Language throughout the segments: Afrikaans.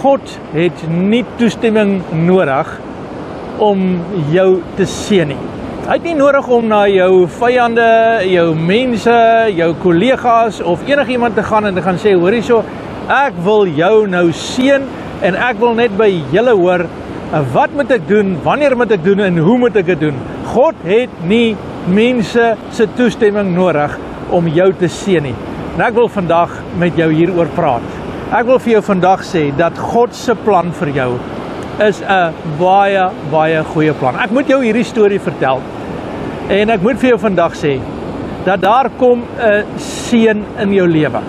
God het nie toestemming nodig om jou te seën nie. Hy het nie nodig om na jou vyande, jou mense, jou kollegas of enigiemand te gaan en te gaan sê, hoor hierso, ek wil jou nou seën en ek wil net by julle hoor, wat moet ek doen, wanneer moet ek doen en hoe moet ek dit doen? God het nie mense se toestemming nodig om jou te seën nie. En ek wil vandag met jou hieroor praat. Ek wil vir jou vandag sê dat God se plan vir jou is 'n baie, baie goeie plan. Ek moet jou hierdie storie vertel. En ek moet vir jou vandag sê dat daar kom 'n seën in jou lewe.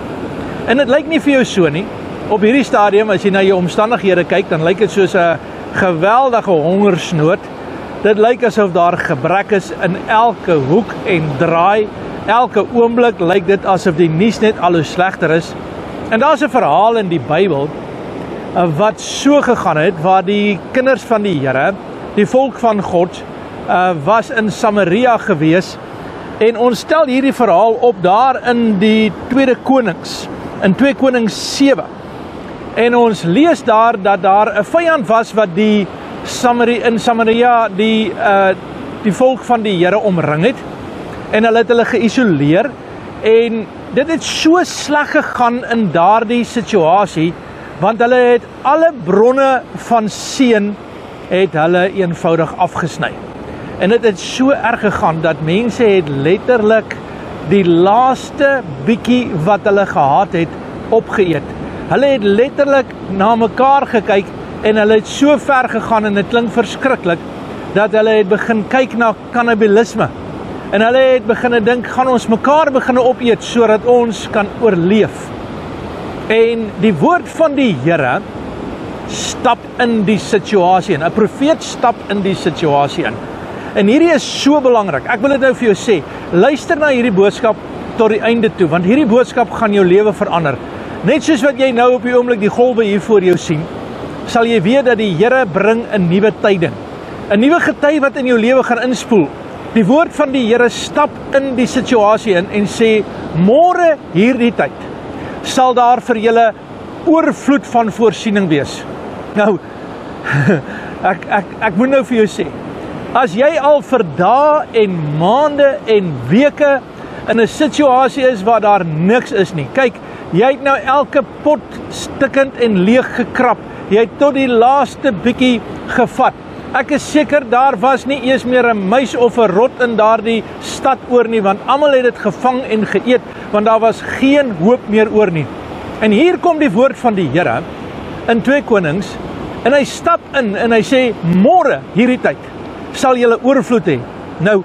En dit lyk nie vir jou so nie. Op hierdie stadium, as jy na jou omstandighede kyk, dan lyk dit soos 'n geweldige hongersnood. Dit lyk asof daar gebrek is in elke hoek en draai. Elke oomblik lyk dit asof die nuus net al hoe slegter is. En daar's 'n verhaal in die Bybel wat so gegaan het, waar die kinders van die Here, die volk van God, was in Samaria gewees. En ons stel hierdie verhaal op daar in die Tweede Konings, in 2 Konings 7. En ons lees daar dat daar 'n vyand was wat in Samaria die volk van die Here omring het. En hulle het hulle geïsoleer. En dit het so sleg gegaan in daardie situasie, want hulle het alle bronne van seën het hulle eenvoudig afgesny. En dit het so erg gegaan dat mense het letterlik die laaste bietjie wat hulle gehad het opgeëet. Hulle het letterlik na mekaar gekyk en hulle het so ver gegaan, en dit klink verskriklik, dat hulle het begin kyk na kannibalisme. En hulle het begin dink, gaan ons mekaar begin opeet sodat ons kan oorleef. En die woord van die Here stap in die situasie in. 'n Profeet stap in die situasie in. En hierdie is so belangrik. Ek wil dit nou vir jou sê. Luister na hierdie boodskap tot die einde toe, want hierdie boodskap gaan jou lewe verander. Net soos wat jy nou op die oomblik die golwe hier voor jou sien, sal jy weet dat die Here bring 'n nuwe tyding. 'n Nuwe gety wat in jou lewe gaan inspoel. Die woord van die Here stap in die situasie in en sê, môre hierdie tyd sal daar vir julle oorvloed van voorsiening wees. Nou, ek moet nou vir jou sê, as jy al vir dae en maande en weke in 'n situasie is waar daar niks is nie. Kyk, jy het nou elke pot stikkend en leeg gekrap. Jy het tot die laaste bietjie gevat. Ek is seker daar was nie eers meer 'n muis of 'n rot in daardie stad oor nie, want almal het dit gevang en geëet, want daar was geen hoop meer oor nie. En hier kom die woord van die Here in 2 Konings, en hy stap in en hy sê, môre hierdie tyd sal julle oorvloed hê. Nou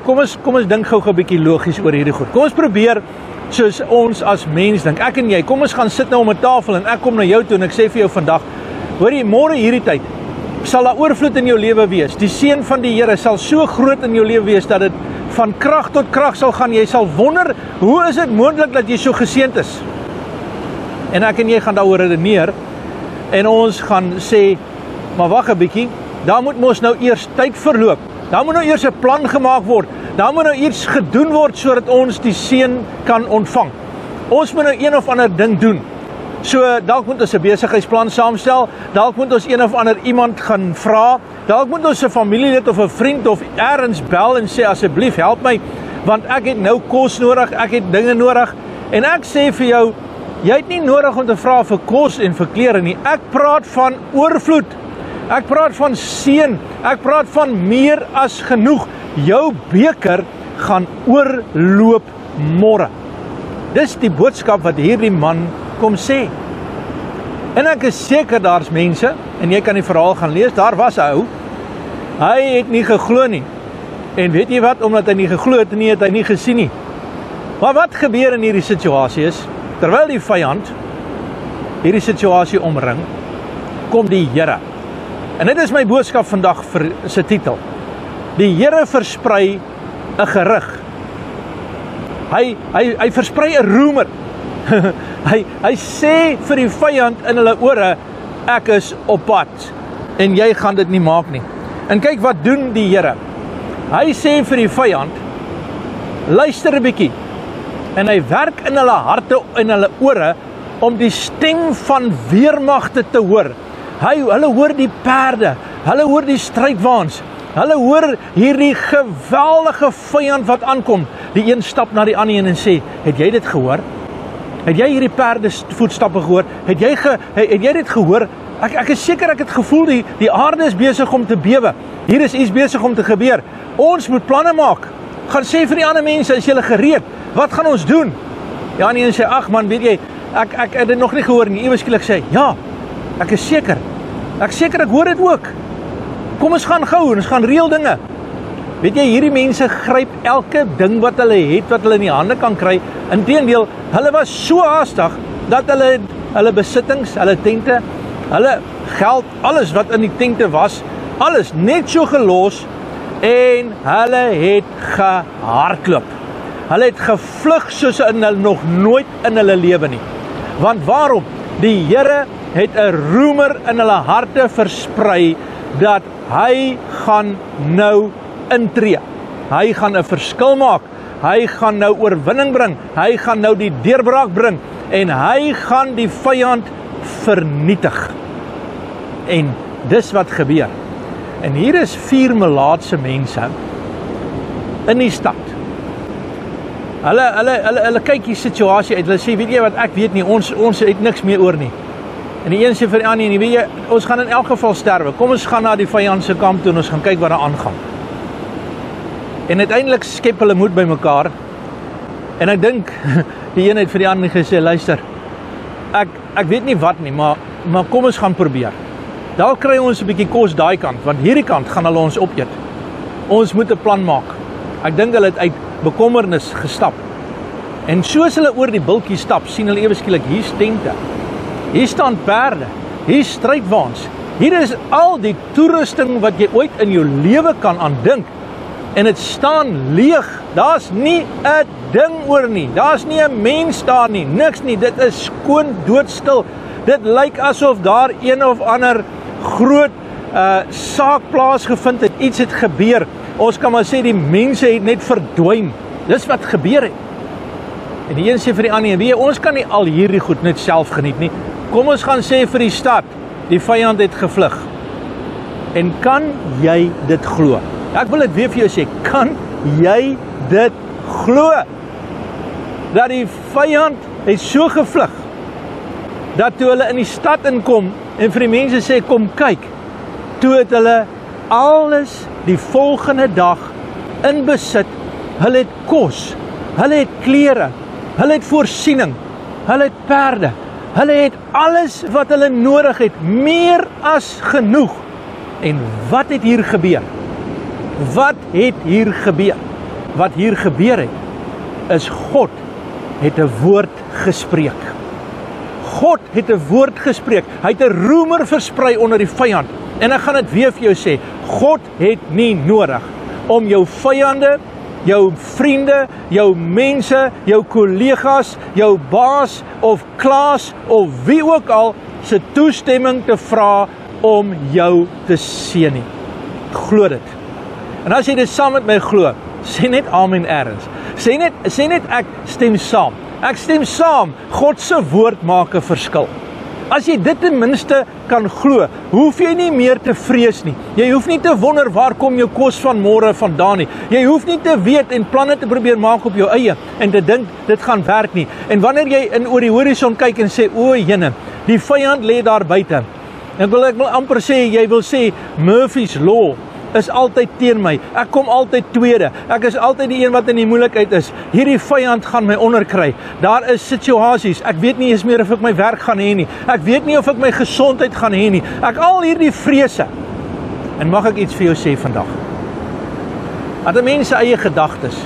kom ons dink gou 'n bietjie logies oor hierdie goed. Kom ons probeer soos ons as mens dink. Ek en jy, kom ons gaan sit nou om 'n tafel en ek kom na jou toe en ek sê vir jou vandag, hoor jy, môre hierdie tyd sal daar oorvloed in jou lewe wees. Die seën van die Here sal so groot in jou lewe wees dat dit van krag tot krag sal gaan. Jy sal wonder, hoe is dit moontlik dat jy so geseënd is? En ek en jy gaan daaroor redeneer en ons gaan sê, maar wag 'n bietjie, daar moet mos nou eers tyd verloop. Daar moet nou eers 'n plan gemaak word. Daar moet nou iets gedoen word sodat ons die seën kan ontvang. Ons moet nou een of ander ding doen. So dalk moet ons 'n besigheidsplan saamstel, dalk moet ons een of ander iemand gaan vra, dalk moet ons 'n familielid of 'n vriend of eers bel en sê, asseblief help my, want ek het nou kos nodig, ek het dinge nodig. En ek sê vir jou, jy het nie nodig om te vra vir kos en vir klere nie. Ek praat van oorvloed. Ek praat van seën. Ek praat van meer as genoeg. Jou beker gaan oorloop môre. Dis die boodskap wat hierdie man kom sê. En ek is seker daar's mense, en jy kan die verhaal gaan lees, daar was 'n ou, hy het nie geglo nie. En weet jy wat, omdat hy nie geglo het nie, het hy nie gesien nie. Maar wat gebeur in hierdie situasie is, terwyl die vyand hierdie situasie omring, kom die Here. En dit is my boodskap vandag vir sy titel. Die Here versprei 'n gerug. Hy versprei 'n roemer. hy sê vir die vyand in hulle ore, ek is op pad en jy gaan dit nie maak nie. En kyk wat doen die Here. Hy sê vir die vyand, luister 'n bietjie. En hy werk in hulle harte en hulle ore om die stem van weermagte te hoor. Hulle hoor die perde, hulle hoor die strydwaans, hulle hoor hierdie geweldige vyand wat aankom. Die een stap na die ander een en sê, het jy dit gehoor? Het jy hierdie perde voetstappe gehoor? Het jy dit gehoor? Ek is seker, ek het gevoel die aarde is besig om te bewe. Hier is iets besig om te gebeur. Ons moet planne maak. Gaan sê vir die ander mense, is julle gereed? Wat gaan ons doen? Ja, en een sê, ag man, weet jy, ek het dit nog nie gehoor nie. Ewe skielik sê, ja, ek is seker. Ek hoor dit ook. Kom ons gaan gou, ons gaan reël dinge. Weet jy, hierdie mense gryp elke ding wat hulle het, wat hulle in die hande kan kry. Inteendeel, hulle was so haastig, dat hulle besittings, hulle tente, hulle geld, alles wat in die tente was, alles net so gelos, en hulle het gehardloop. Hulle het gevlug soos hulle nog nooit in hulle lewe nie. Want waarom? Die Here het 'n roemer in hulle harte versprei, dat hy gaan nou intree. Hy gaan 'n verskil maak. Hy gaan nou oorwinning bring. Hy gaan nou die deurbraak bring. En hy gaan die vyand vernietig. En dis wat gebeur. En hier is 4 melaatse mense in die stad. Hulle kyk die situasie uit. Hulle sê, weet jy wat, ek weet nie, ons het niks meer oor nie. En die een sê vir die ander, weet jy, ons gaan in elk geval sterwe. Kom ons gaan na die vyand se kamp toe en ons gaan kyk wat daar aangaan. En uiteindelik skep hulle moed by mekaar. En ek dink, die een het vir die ander gesê, luister, ek weet nie wat nie, maar kom ons gaan probeer. Daar kry ons 'n bietjie kos daai kant, want hierdie kant gaan hulle ons opeet. Ons moet 'n plan maak. Ek dink hulle het uit bekommernis gestap. En soos hulle oor die bultjie stap, sien hulle ewe skielik, hier's tente. Hier staan perde, hier strydwaans. Hier is al die toerusting wat jy ooit in jou lewe kan aandink. En dit staan leeg. Daar's nie 'n ding oor nie. Daar's nie 'n mens daar nie. Niks nie. Dit is skoon doodstil. Dit lyk asof daar een of ander groot saak plaasgevind het. Iets het gebeur. Ons kan maar sê die mense het net verdwyn. Dis wat gebeur het. En die een sê vir die ander, weet jy, ons kan nie al hierdie goed net self geniet nie. Kom ons gaan sê vir die stad, die vyand het gevlug. En kan jy dit glo? Ek wil dit weer vir jou sê, kan jy dit glo? Dat die vyand het so gevlug, dat toe hulle in die stad inkom, en vir die mense sê, kom kyk, toe het hulle alles die volgende dag in besit, hulle het kos, hulle het klere, hulle het voorsiening, hulle het perde, hulle het alles wat hulle nodig het, meer as genoeg. En wat het hier gebeur? Wat het hier gebeur? Wat hier gebeur het, is God het 'n woord gespreek. God het 'n woord gespreek. Hy het 'n roemer versprei onder die vyand. En ek gaan dit weer vir jou sê, God het nie nodig om jou vyande, jou vriende, jou mense, jou kollegas, jou baas of Klaas of wie ook al se toestemming te vra om jou te seën nie. Glo dit. En as jy dit saam met my glo, sê net amen ergens. Sê net ek stem saam. Ek stem saam. God se woord maak 'n verskil. As jy dit ten minste kan glo, hoef jy nie meer te vrees nie. Jy hoef nie te wonder waar kom jou kos van môre vandaan nie. Jy hoef nie te weet en planne te probeer maak op jou eie en te dink dit gaan werk nie. En wanneer jy oor die horison kyk en sê, o Jene, die vyand lê daar buite. Ek wil amper sê, jy wil sê Murphy's Law is altyd teen my. Ek kom altyd tweede. Ek is altyd die een wat in die moeilikheid is. Hierdie vyand gaan my onderkry. Daar is situasies. Ek weet nie eens meer of ek my werk gaan hê nie. Ek weet nie of ek my gesondheid gaan hê nie. Ek al hierdie vrese. En mag ek iets vir jou sê vandag? Dat 'n mens se eie gedagtes,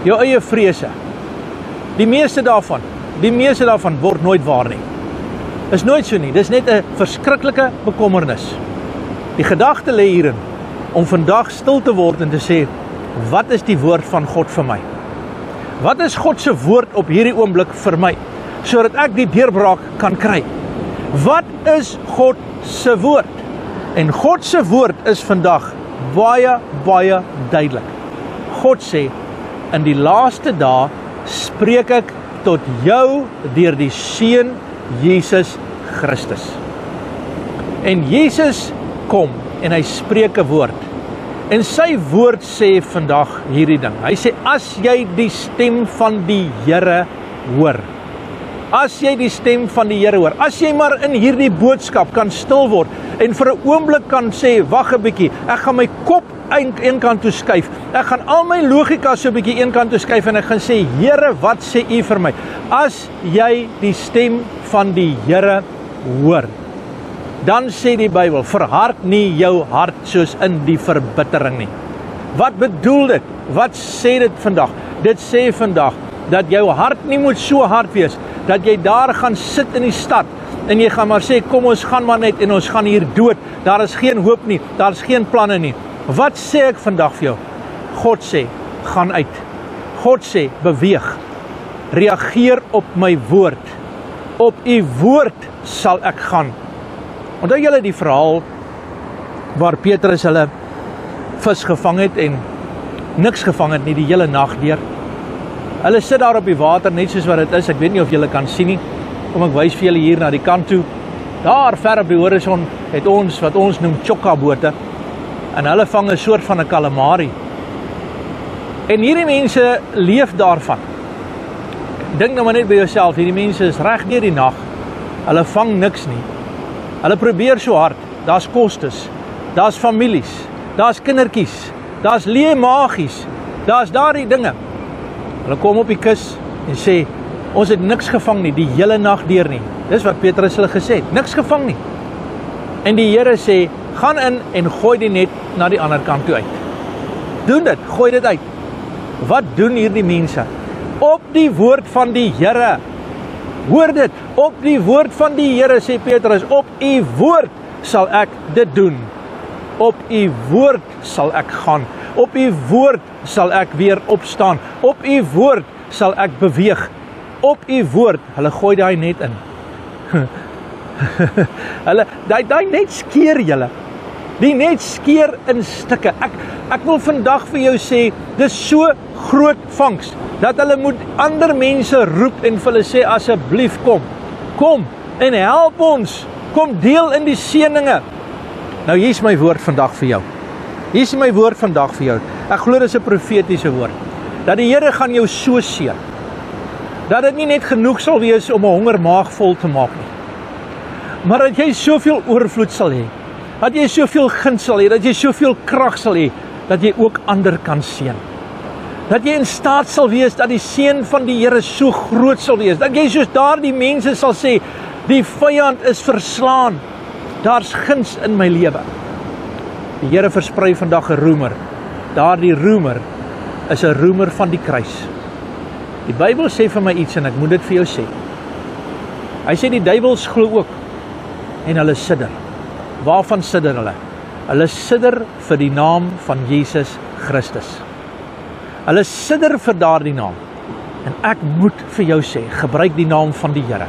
jou eie vrese, die meeste daarvan word nooit waar nie. Is nooit so nie. Dis net 'n verskriklike bekommernis. Die gedagte lê hierin om vandag stil te word en te sê, wat is die woord van God vir my? Wat is God se woord op hierdie oomblik vir my, sodat ek die deurbraak kan kry? Wat is God se woord? En God se woord is vandag baie, baie duidelik. God sê, in die laaste dae spreek ek tot jou deur die Seun Jesus Christus. En Jesus kom en hy spreek 'n woord. En sy woord sê vandag hierdie ding. Hy sê, as jy die stem van die Here hoor, as jy die stem van die Here hoor, as jy maar in hierdie boodskap kan stil word en vir 'n oomblik kan sê, wag 'n bietjie, ek gaan my kop een kant toe skuif, ek gaan al my logika so 'n bietjie een kant toe skuif en ek gaan sê, Here, wat sê U vir my? As jy die stem van die Here hoor, dan sê die Bybel, verhard nie jou hart soos in die verbittering nie. Wat bedoel dit? Wat sê dit vandag? Dit sê vandag, dat jou hart nie moet so hard wees, dat jy daar gaan sit in die stad, en jy gaan maar sê, kom ons gaan maar net, en ons gaan hier dood, daar is geen hoop nie, daar is geen planne nie. Wat sê ek vandag vir jou? God sê, gaan uit. God sê, beweeg. Reageer op my woord. Op U woord sal ek gaan. Onthou julle die verhaal waar Petrus hulle vis gevang het en niks gevang het nie die hele nag deur. Hulle sit daar op die water net soos wat dit is. Ek weet nie of julle kan sien nie. Kom ek wys vir julle hier na die kant toe. Daar ver op die horison het ons wat ons noem chokka bote. En hulle vang 'n soort van 'n calamari. En hierdie mense leef daarvan. Dink nou maar net by jouself, hierdie mense is reg deur die nag. Hulle vang niks nie. Hulle probeer so hard. Daar's kostes, daar's families, daar's kindertjies, daar's leë maagies, daar's daardie dinge. Hulle kom op die kus en sê, ons het niks gevang nie, die hele nag deur nie. Dis wat Petrus hulle gesê het, niks gevang nie. En die Here sê, gaan in en gooi die net na die ander kant toe uit. Doen dit, gooi dit uit. Wat doen hierdie mense? Op die woord van die Here. Hoor dit, op die woord van die Here, sê Petrus, op U woord sal ek dit doen. Op U woord sal ek gaan. Op U woord sal ek weer opstaan. Op U woord sal ek beweeg. Op U woord, hulle gooi daai net in. Hulle, daai net skeer julle. Die net skeer in stukke. Ek wil vandag vir jou sê, dis so groot vangs, dat hulle moet ander mense roep en vir hulle sê, asseblief kom en help ons, kom deel in die seëninge. Nou hier is my woord vandag vir jou. Hier is my woord vandag vir jou. Ek glo dit is 'n profetiese woord. Dat die Here gaan jou so seën, dat dit nie net genoeg sal wees om 'n hongermaag vol te maak nie, maar dat jy soveel oorvloed sal hê, dat jy soveel guns sal hê, dat jy soveel krag sal hê, dat jy ook ander kan seën. Dat jy in staat sal wees, dat die seën van die Here so groot sal wees, dat jy soos daardie mense sal sê, die vyand is verslaan, daar's guns in my lewe. Die Here versprei vandag 'n roemer. Daardie roemer is 'n roemer van die kruis. Die Bybel sê vir my iets en ek moet dit vir jou sê. Hy sê die duiwels glo ook en hulle sidder. Waarvan sidder hulle? Hulle sidder vir die naam van Jesus Christus. Hulle sidder vir daardie naam. En ek moet vir jou sê, gebruik die naam van die Here.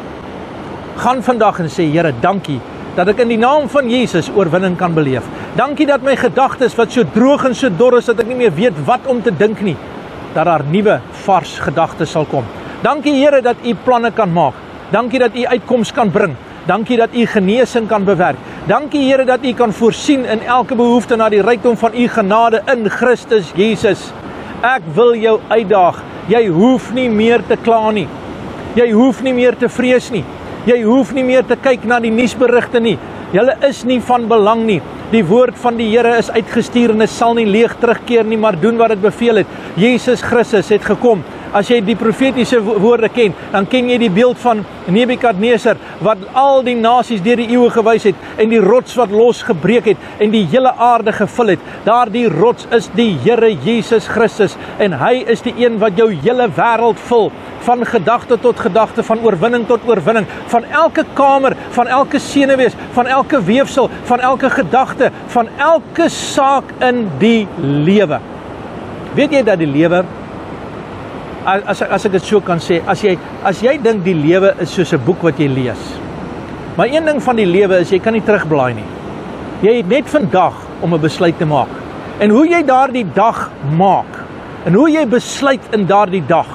Gaan vandag en sê, Here, dankie dat ek in die naam van Jesus oorwinning kan beleef. Dankie dat my gedagtes wat so droog en so dor is, dat ek nie meer weet wat om te dink nie, dat daar nuwe, vars gedagtes sal kom. Dankie Here dat U planne kan maak. Dankie dat U uitkoms kan bring. Dankie dat U genesing kan bewerk. Dankie Here dat U kan voorsien in elke behoefte na die rykdom van U genade in Christus Jesus. Ek wil jou uitdaag. Jy hoef nie meer te kla nie. Jy hoef nie meer te vrees nie. Jy hoef nie meer te kyk na die nuusberigte nie. Julle is nie van belang nie. Die woord van die Here is uitgestuur en dit sal nie leeg terugkeer nie, maar doen wat dit beveel het. Jesus Christus het gekom. As jy die profetiese woorde ken, dan ken jy die beeld van Nebukadneser, wat al die nasies deur die eeue gewys het, en die rots wat losgebreek het, en die hele aarde gevul het. Daardie rots is die Here Jesus Christus, en hy is die een wat jou hele wêreld vul, van gedagte tot gedagte, van oorwinning tot oorwinning, van elke kamer, van elke senuwees, van elke weefsel, van elke gedagte, van elke saak in die lewe. Weet jy dat die lewe, as ek dit so kan sê, as jy dink die lewe is soos 'n boek wat jy lees, maar een ding van die lewe is, jy kan nie terugblaai nie. Jy het net vandag om 'n besluit te maak. En hoe jy daardie dag maak, en hoe jy besluit in daardie dag,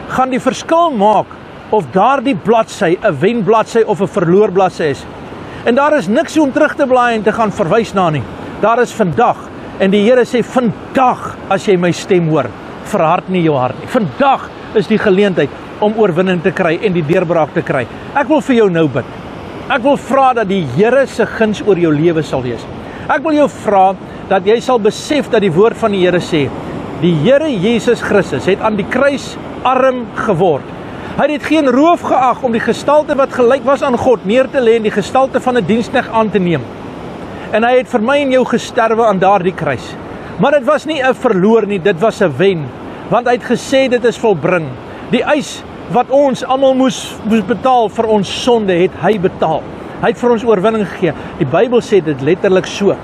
gaan die verskil maak of daardie bladsy 'n wenbladsy of 'n verloor bladsy is. En daar is niks om terug te blaai en te gaan verwys na nie. Daar is vandag. En die Here sê, vandag, as jy my stem hoor, verhard nie jou hart nie. Vandag is die geleentheid om oorwinning te kry en die deurbraak te kry. Ek wil vir jou nou bid. Ek wil vra dat die Here se guns oor jou lewe sal wees. Ek wil jou vra dat jy sal besef dat die woord van die Here sê, die Here Jesus Christus het aan die kruis arm geword. Hy het geen roof geag om die gestalte wat gelyk was aan God neer te lê en die gestalte van 'n diensknegt aan te neem. En hy het vir my en jou gesterwe aan daardie kruis. Maar dit was nie 'n verloor nie, dit was 'n wen. Want hy het gesê dit is volbring. Die eis wat ons almal moes betaal vir ons sonde, het hy betaal. Hy het vir ons oorwinning gegee. Die Bybel sê dit letterlik so.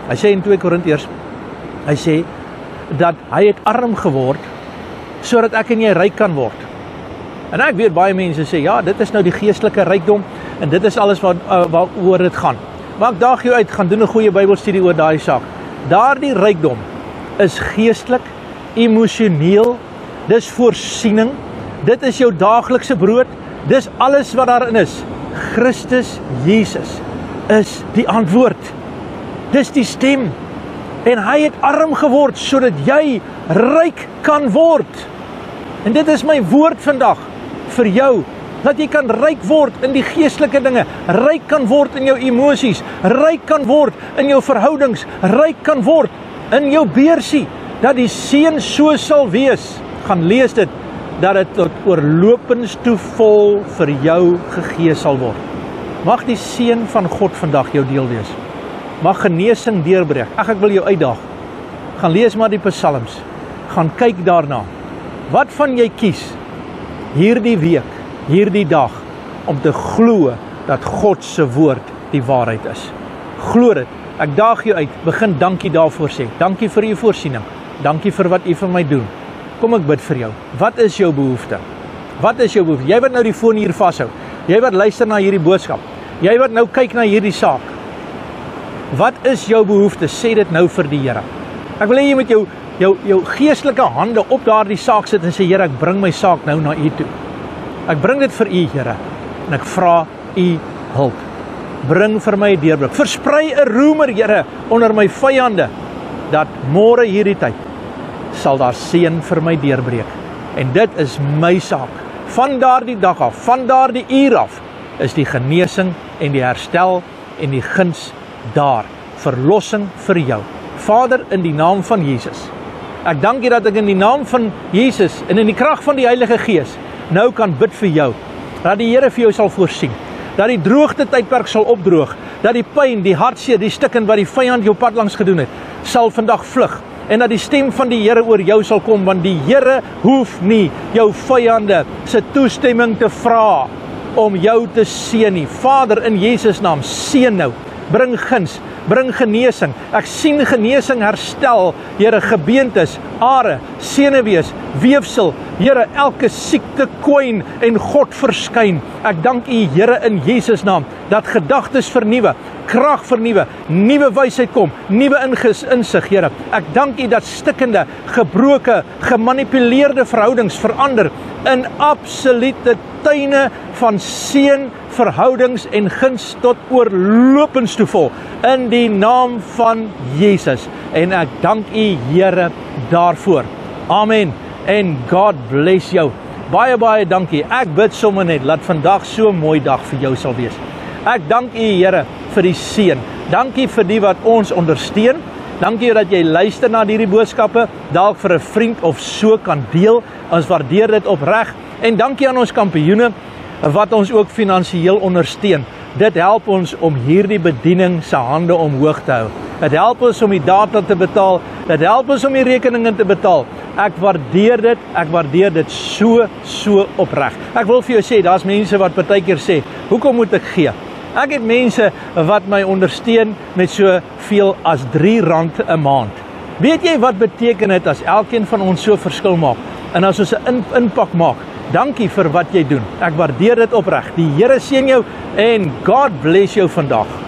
Hy sê in 2 Korintiërs, hy sê dat hy het arm geword sodat ek en jy ryk kan word. En ek weet baie mense sê, ja, dit is nou die geestelike rykdom en dit is alles waaroor dit gaan. Maar ek daag jou uit, gaan doen 'n goeie Bybelstudie oor daai saak. Daardie rykdom is geestelik, emosioneel, dis voorsiening, dit is jou daaglikse brood, dis alles wat daarin is. Christus Jesus is die antwoord. Dis die stem. En hy het arm geword sodat jy ryk kan word. En dit is my woord vandag vir jou, dat jy kan ryk word in die geestelike dinge, ryk kan word in jou emosies, ryk kan word in jou verhoudings, ryk kan word in jou beursie, dat die seën so sal wees, gaan lees dit, dat dit tot oorlopends toe vol vir jou gegee sal word. Mag die seën van God vandag jou deel wees. Mag genesing deurbreek. Ek wil jou uitdaag. Gaan lees maar die psalms. Gaan kyk daarna. Wat van jy kies hierdie week, hierdie dag, om te glo dat God se woord die waarheid is. Glo dit. Ek daag jou uit. Begin dankie daarvoor sê. Dankie vir u voorsiening. Dankie vir wat u vir my doen. Kom ek bid vir jou. Wat is jou behoefte? Wat is jou behoefte? Jy wat nou die foon hier vashou. Jy wat luister na hierdie boodskap. Jy wat nou kyk na hierdie saak. Wat is jou behoefte? Sê dit nou vir die Here. Ek wil hê jy moet jou geestelike hande op daardie saak sit en sê, Here, ek bring my saak nou na u toe. Ek bring dit vir u, Here, en ek vra u hulp. Bring vir my 'n deurbreek. Versprei 'n roemer, Here, onder my vyande, dat môre hierdie tyd sal daar seën vir my deurbreek. En dit is my saak. Van daardie dag af, van daardie uur af, is die genesing en die herstel en die guns daar. Verlossing vir jou. Vader, in die naam van Jesus. Ek dank U dat ek in die naam van Jesus en in die krag van die Heilige Gees nou kan bid vir jou. Dat die Here vir jou sal voorsien. Dat die droogte tydperk sal opdroog. Dat die pyn, die hartseer, die stikken wat die vyand jou pad langs gedoen het, sal vandag vlug. En dat die stem van die Here oor jou sal kom, want die Here hoef nie jou vyande se toestemming te vra om jou te seën nie. Vader, in Jesus naam, seën nou. Bring guns, bring genesing. Ek sien genesing, herstel, Here, gebeentes, are, senuwees, weefsel, Here, elke siekte kwyn en God verskyn. Ek dank U, Here, in Jesus naam, dat gedagtes vernuwe, krag vernuwe, nuwe wysheid kom, nuwe insig, Here. Ek dank U dat stikkende, gebroke, gemanipuleerde verhoudings verander in absolute tuine van seën, verhoudings en guns tot oorlopends toe vol, in die naam van Jesus. En ek dank U, Here, daarvoor. Amen. En God bless jou. Baie, baie dankie. Ek bid sommer net, laat vandag so 'n mooi dag vir jou sal wees. Ek dank U, Here, vir die seën. Dankie vir die wat ons ondersteun. Dankie dat jy luister na hierdie boodskappe, dalk vir 'n vriend of so kan deel. Ons waardeer dit opreg. En dankie aan ons kampioene wat ons ook finansiëel ondersteun. Dit help ons om hierdie bediening se hande omhoog te hou. Dit help ons om die data te betaal. Dit help ons om die rekeninge te betaal. Ek waardeer dit so opreg. Ek wil vir jou sê, daar's mense wat partykeer sê, hoekom moet ek gee? Ek het mense wat my ondersteun met so veel as R3 'n maand. Weet jy wat beteken dit as elkeen van ons so verskil maak? En as ons 'n impak maak, dankie vir wat jy doen. Ek waardeer dit opreg. Die Here seën jou en God bless jou vandag.